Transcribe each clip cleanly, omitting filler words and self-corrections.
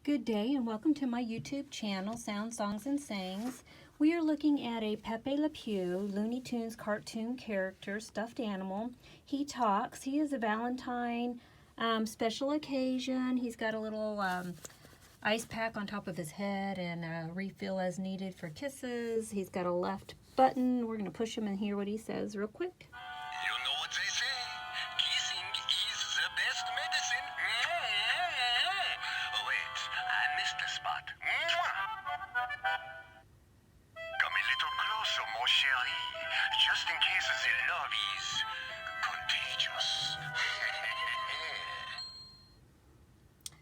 Good day and welcome to my YouTube channel, Sound Songs and Sayings. We are looking at a Pepe Le Pew, Looney Tunes cartoon character, stuffed animal. He talks. He is a Valentine special occasion. He's got a little ice pack on top of his head and a refill as needed for kisses. He's got a left button. We're going to push him and hear what he says real quick. You know what they say, kissing is the best medicine. Oh wait, I missed the spot. Come a little closer, mon chéri, just in case the love is contagious.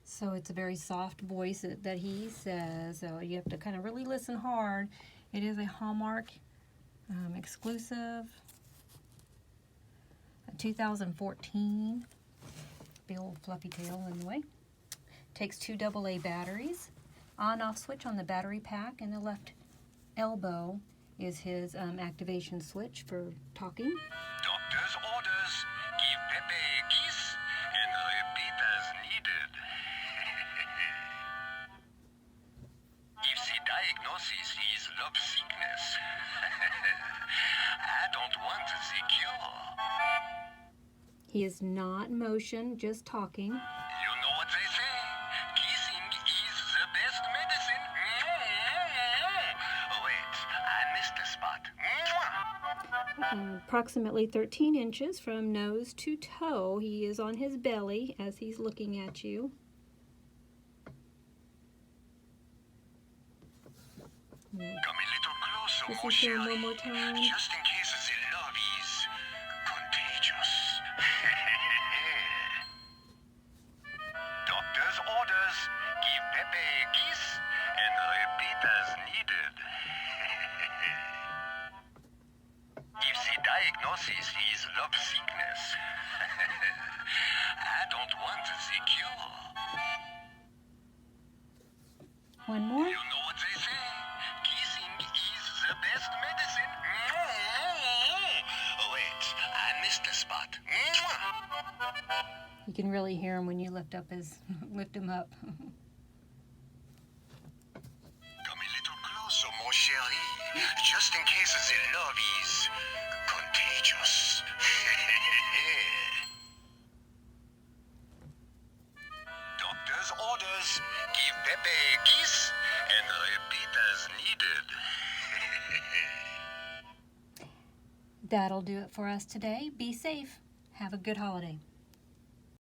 So it's a very soft voice that he says, so you have to kind of really listen hard. It is a Hallmark exclusive. 2014, big old fluffy tail anyway. Takes 2 AA batteries. On-off switch on the battery pack, and the left elbow is his activation switch for talking. Doctor's orders, give Pepe a kiss and repeat as needed. If the diagnosis is love sickness, I don't want the cure. He is not in motion, just talking. You know what they say, kissing is the best medicine. Oh wait, I missed the spot. Approximately 13 inches from nose to toe. He is on his belly as he's looking at you. Come a little closer, Listen mon to him chéri, one more time. just in case the love is contagious. Doctor's orders, give Pepe a kiss and repeat as needed. If the diagnosis is love sickness, I don't want the cure. One more. You know what they say, kissing is the best medicine. Oh wait, I missed the spot. You can really hear him when you lift him up. Come a little closer, mon chéri, just in case the love is contagious. Doctor's orders, give Pepe a kiss and repeat as needed. That'll do it for us today. Be safe. Have a good holiday.